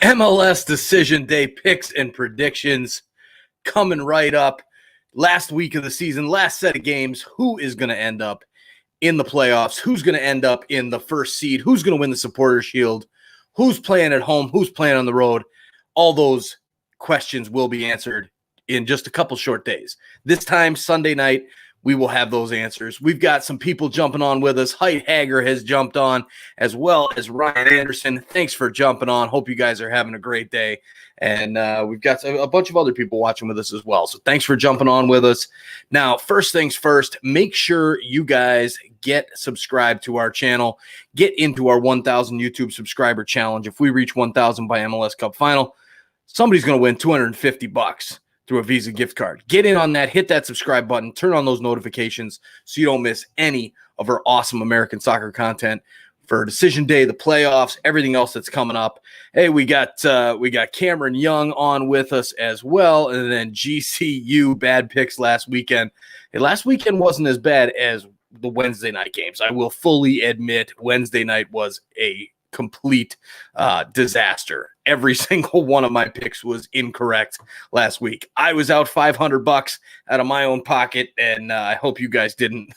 MLS Decision Day picks and predictions coming right up. Last week of the season, last set of games. Who is going to end up in the playoffs? Who's going to end up in the first seed? Who's going to win the Supporters Shield? Who's playing at home? Who's playing on the road? All those questions will be answered in just a couple short days. This time, Sunday night, we will have those answers. We've got some people jumping on with us. Height Hager has jumped on, as well as Ryan Anderson. Thanks for jumping on. Hope you guys are having a great day. And we've got a bunch of other people watching with us as well. So thanks for jumping on with us. Now, first things first, make sure you guys get subscribed to our channel. Get into our 1,000 YouTube subscriber challenge. If we reach 1,000 by MLS Cup Final, somebody's going to win $250 through a Visa gift card. Get in on that, hit that subscribe button, turn on those notifications so you don't miss any of our awesome American soccer content for Decision Day, the playoffs, everything else that's coming up. Hey, we got Cameron Young on with us as well, and then GCU bad picks last weekend. Hey, last weekend wasn't as bad as the Wednesday night games. I will fully admit Wednesday night was a complete disaster. Every single one of my picks was incorrect last week. I was out $500 out of my own pocket, and I hope you guys didn't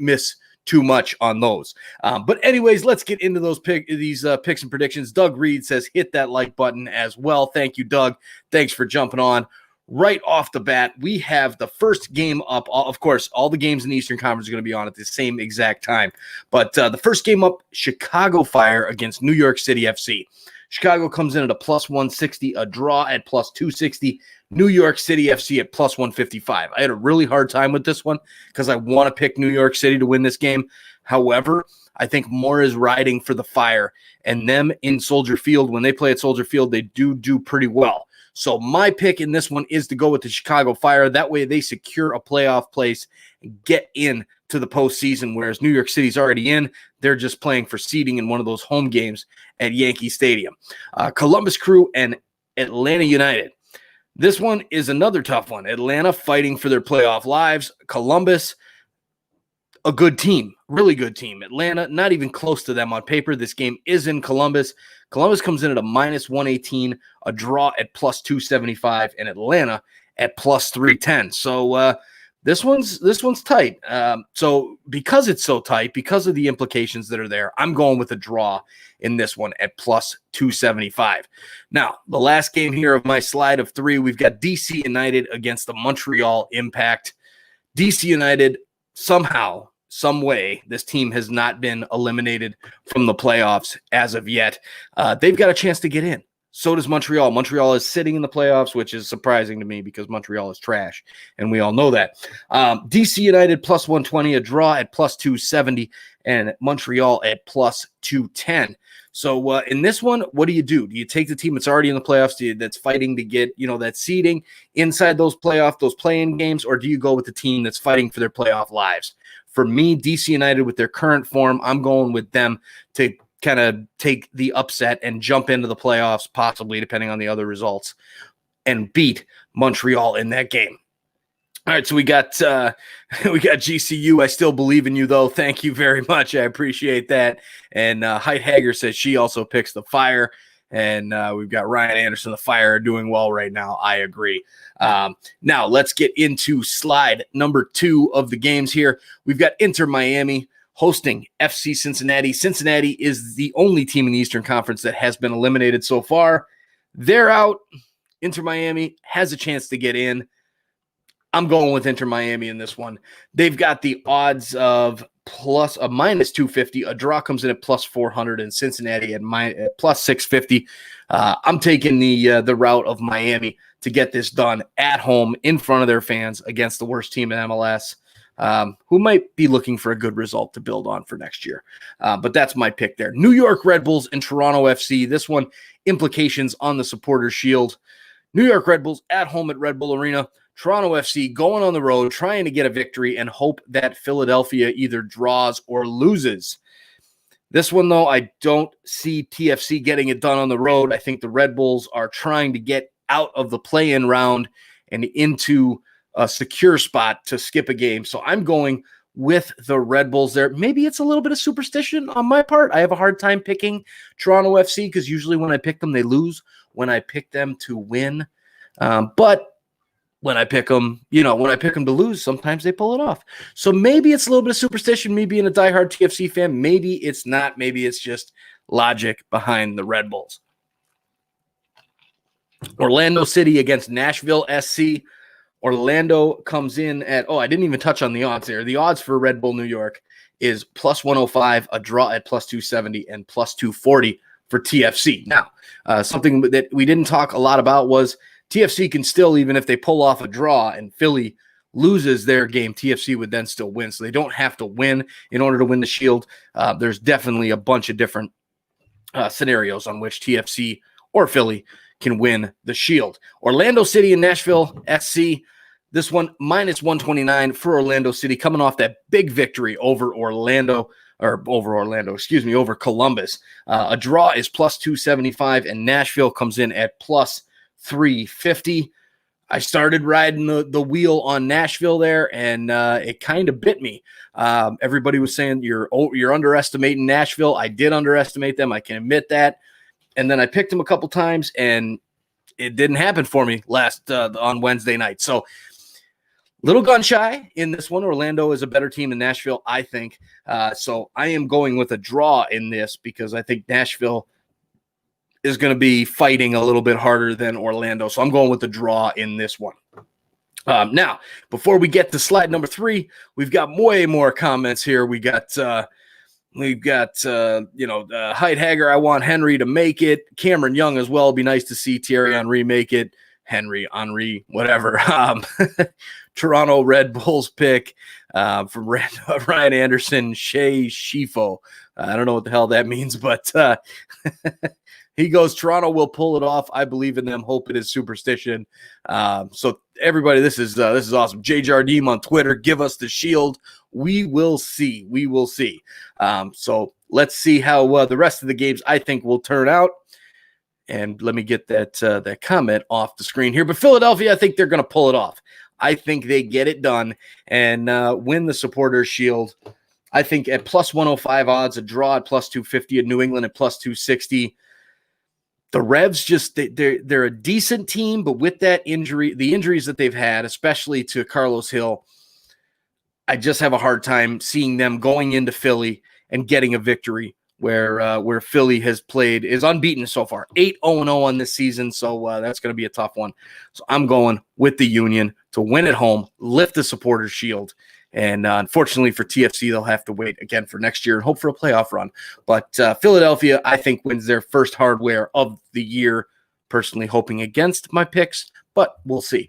miss too much on those. But anyways, let's get into those picks and predictions. Doug Reed says hit that like button as well. Thank you, Doug. Thanks for jumping on. Right off the bat, we have the first game up. Of course, all the games in the Eastern Conference are going to be on at the same exact time. But the first game up, Chicago Fire against New York City FC. Chicago comes in at a plus 160, a draw at plus 260, New York City FC at plus 155. I had a really hard time with this one because I want to pick New York City to win this game. However, I think more is riding for the Fire, and them in Soldier Field. When they play at Soldier Field, they do pretty well. So my pick in this one is to go with the Chicago Fire. That way they secure a playoff place and get in to the postseason, whereas New York City's already in. They're just playing for seeding in one of those home games at Yankee Stadium. Columbus Crew and Atlanta United. This one is another tough one. Atlanta fighting for their playoff lives. Columbus, a good team, really good team. Atlanta, not even close to them on paper. This game is in Columbus. Columbus comes in at a minus 118, a draw at plus 275, and Atlanta at plus 310. So this one's tight. So because it's so tight, because of the implications that are there, I'm going with a draw in this one at plus 275. Now, the last game here of my slide of three, we've got DC United against the Montreal Impact. DC United, somehow, some way, this team has not been eliminated from the playoffs as of yet. They've got a chance to get in. So does Montreal. Montreal is sitting in the playoffs, which is surprising to me because Montreal is trash, and we all know that. DC United plus 120, a draw at plus 270, and Montreal at plus 210. So in this one, what do? Do you take the team that's already in the playoffs, that's fighting to get that seeding inside those play-in games, or do you go with the team that's fighting for their playoff lives? For me, DC United, with their current form, I'm going with them to kind of take the upset and jump into the playoffs, possibly, depending on the other results, and beat Montreal in that game. All right, so we got GCU. I still believe in you, though. Thank you very much. I appreciate that. And Height Hager says she also picks the Fire. And we've got Ryan Anderson, the Fire, doing well right now. I agree. Now, let's get into slide number 2 of the games here. We've got Inter Miami hosting FC Cincinnati. Cincinnati is the only team in the Eastern Conference that has been eliminated so far. They're out. Inter Miami has a chance to get in. I'm going with Inter Miami in this one. They've got the odds of minus 250. A draw comes in at plus 400, and Cincinnati at plus 650. I'm taking the route of Miami to get this done at home in front of their fans against the worst team in MLS, who might be looking for a good result to build on for next year. But that's my pick there. New York Red Bulls and Toronto FC. This one, implications on the Supporters Shield. New York Red Bulls at home at Red Bull Arena. Toronto FC going on the road, trying to get a victory and hope that Philadelphia either draws or loses. This one, though, I don't see TFC getting it done on the road. I think the Red Bulls are trying to get out of the play-in round and into a secure spot to skip a game. So I'm going with the Red Bulls there. Maybe it's a little bit of superstition on my part. I have a hard time picking Toronto FC because usually when I pick them, they lose. When I pick them to win. But when I pick them, when I pick them to lose, sometimes they pull it off. So maybe it's a little bit of superstition, me being a diehard TFC fan. Maybe it's not. Maybe it's just logic behind the Red Bulls. Orlando City against Nashville SC. Orlando comes in at, I didn't even touch on the odds there. The odds for Red Bull New York is plus 105, a draw at plus 270, and plus 240 for TFC. Now, something that we didn't talk a lot about was TFC can still, even if they pull off a draw and Philly loses their game, TFC would then still win. So they don't have to win in order to win the Shield. There's definitely a bunch of different scenarios on which TFC or Philly can win the Shield. Orlando City and Nashville SC. This one, minus 129 for Orlando City, coming off that big victory over Columbus. A draw is plus 275, and Nashville comes in at plus 350. I started riding the wheel on Nashville there, and it kind of bit me. Everybody was saying you're underestimating Nashville. I did underestimate them. I can admit that. And then I picked them a couple times, and it didn't happen for me on Wednesday night. So little gun shy in this one. Orlando is a better team than Nashville, I think. So I am going with a draw in this because I think Nashville is going to be fighting a little bit harder than Orlando. So I'm going with the draw in this one. Now, before we get to slide number 3, we've got way more comments here. We got Hyde Hager, I want Henry to make it. Cameron Young as well. It'd be nice to see Thierry Henry make it. Henry, whatever. Toronto Red Bulls pick from Ryan Anderson, Shea Shifo. I don't know what the hell that means, but he goes, Toronto will pull it off. I believe in them. Hope it is superstition. So everybody, this is awesome. Jay Jardim on Twitter, give us the Shield. We will see. So let's see how the rest of the games I think will turn out. And let me get that comment off the screen here. But Philadelphia, I think they're going to pull it off. I think they get it done and win the Supporters Shield. I think at plus 105 odds, a draw at plus 250, at New England at plus 260. The Revs they're a decent team, but with that injury, the injuries that they've had, especially to Carlos Hill, I just have a hard time seeing them going into Philly and getting a victory where Philly is unbeaten so far, 8-0-0 on this season. So that's going to be a tough one. So I'm going with the Union to win at home, lift the Supporters Shield. And unfortunately for TFC, they'll have to wait again for next year and hope for a playoff run. But Philadelphia, I think, wins their first hardware of the year, personally hoping against my picks, but we'll see.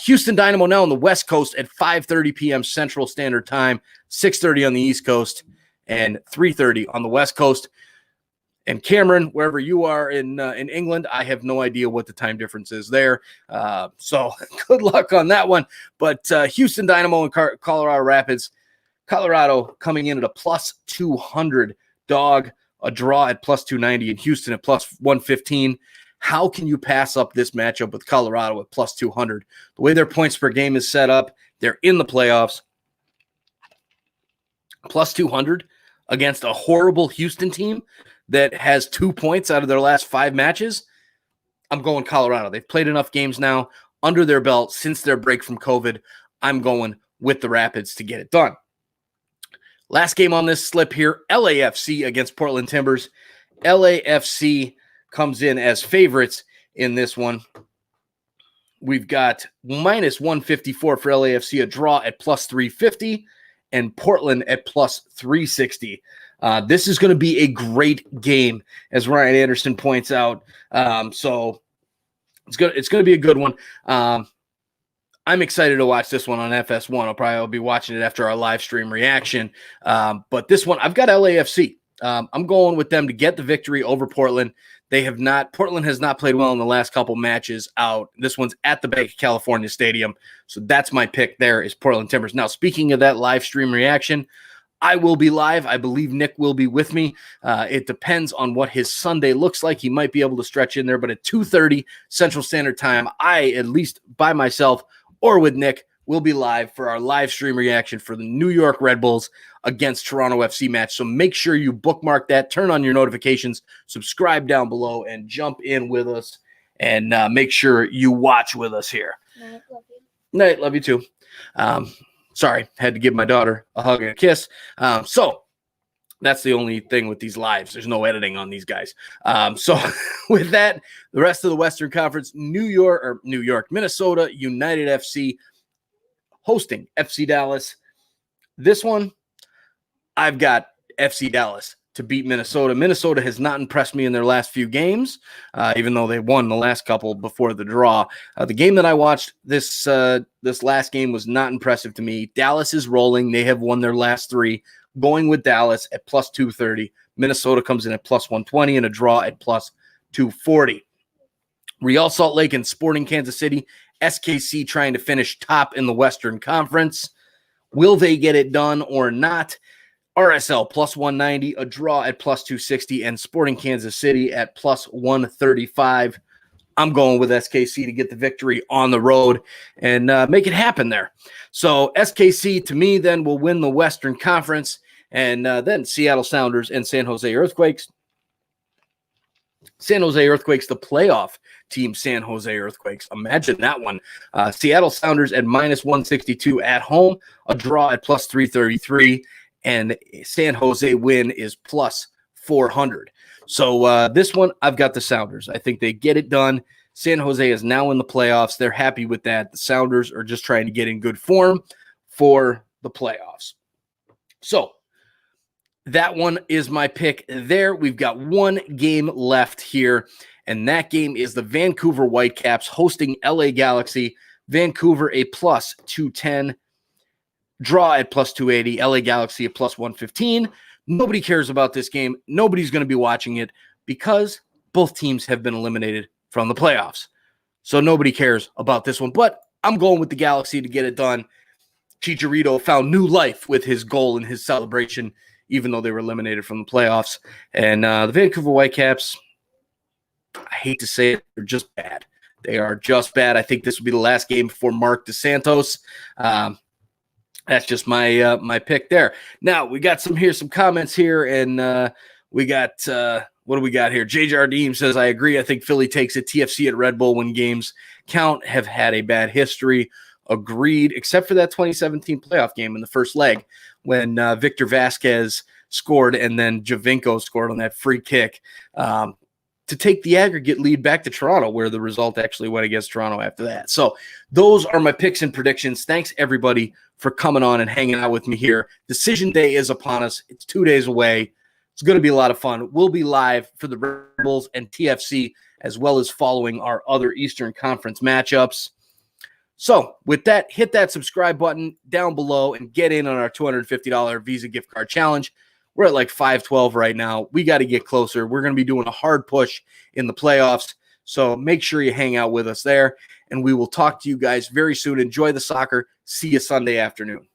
Houston Dynamo now on the West Coast at 5:30 p.m. Central Standard Time, 6:30 on the East Coast, and 3:30 on the West Coast. And Cameron, wherever you are in England, I have no idea what the time difference is there. So good luck on that one. But Houston Dynamo and Colorado Rapids. Colorado coming in at a plus 200 dog, a draw at plus 290, and Houston at plus 115. How can you pass up this matchup with Colorado at plus 200? The way their points per game is set up, they're in the playoffs. Plus 200 against a horrible Houston team that has 2 points out of their last 5 matches. I'm going Colorado. They've played enough games now under their belt since their break from COVID. I'm going with the Rapids to get it done. Last game on this slip here, LAFC against Portland Timbers. LAFC comes in as favorites in this one. We've got minus 154 for LAFC, a draw at plus 350, and Portland at plus 360. This is going to be a great game, as Ryan Anderson points out. So It's gonna be a good one. I'm excited to watch this one on FS1. I'll probably be watching it after our live stream reaction. But this one, I've got LAFC. I'm going with them to get the victory over Portland. Portland has not played well in the last couple matches out. This one's at the Bank of California Stadium. So that's my pick there is Portland Timbers. Now, speaking of that live stream reaction, I will be live. I believe Nick will be with me. It depends on what his Sunday looks like. He might be able to stretch in there, but at 2:30 Central Standard Time, I, at least by myself or with Nick, will be live for our live stream reaction for the New York Red Bulls against Toronto FC match. So make sure you bookmark that, turn on your notifications, subscribe down below, and jump in with us. And make sure you watch with us here. Night, love you. Night, love you too. Sorry, had to give my daughter a hug and a kiss. So that's the only thing with these lives. There's no editing on these guys. So with that, the rest of the Western Conference, Minnesota United FC hosting FC Dallas. This one, I've got FC Dallas to beat Minnesota. Minnesota has not impressed me in their last few games, even though they won the last couple before the draw. The game that I watched, this last game was not impressive to me. Dallas is rolling. They have won their last three. Going with Dallas at plus 230. Minnesota comes in at plus 120 and a draw at plus 240. Real Salt Lake and Sporting Kansas City. SKC trying to finish top in the Western Conference. Will they get it done or not? RSL plus 190, a draw at plus 260, and Sporting Kansas City at plus 135. I'm going with SKC to get the victory on the road and make it happen there. So SKC, to me, then will win the Western Conference, and then Seattle Sounders and San Jose Earthquakes. San Jose Earthquakes, the playoff team San Jose Earthquakes. Imagine that one. Seattle Sounders at minus 162 at home, a draw at plus 333, and San Jose win is plus 400. So this one, I've got the Sounders. I think they get it done. San Jose is now in the playoffs. They're happy with that. The Sounders are just trying to get in good form for the playoffs. So that one is my pick there. We've got one game left here, and that game is the Vancouver Whitecaps hosting LA Galaxy. Vancouver a plus 210, draw at plus 280, LA Galaxy at plus 115. Nobody cares about this game. Nobody's going to be watching it because both teams have been eliminated from the playoffs. So nobody cares about this one, but I'm going with the Galaxy to get it done. Chicharito found new life with his goal and his celebration, even though they were eliminated from the playoffs. And the Vancouver Whitecaps, I hate to say it, they're just bad. They are just bad. I think this will be the last game before Mark DeSantos. That's just my pick there. Now, we got some comments here, and we got, what do we got here? J. Jardim says, I agree. I think Philly takes it. TFC at Red Bull when games count have had a bad history. Agreed, except for that 2017 playoff game in the first leg when Victor Vasquez scored and then Javinko scored on that free kick to take the aggregate lead back to Toronto, where the result actually went against Toronto after that. So those are my picks and predictions. Thanks, everybody, for coming on and hanging out with me here. Decision day is upon us. It's 2 days away. It's going to be a lot of fun. We'll be live for the Red Bulls and TFC, as well as following our other Eastern Conference matchups. So with that, hit that subscribe button down below and get in on our $250 Visa gift card challenge. We're at like 512 right now. We got to get closer. We're going to be doing a hard push in the playoffs. So make sure you hang out with us there, and we will talk to you guys very soon. Enjoy the soccer. See you Sunday afternoon.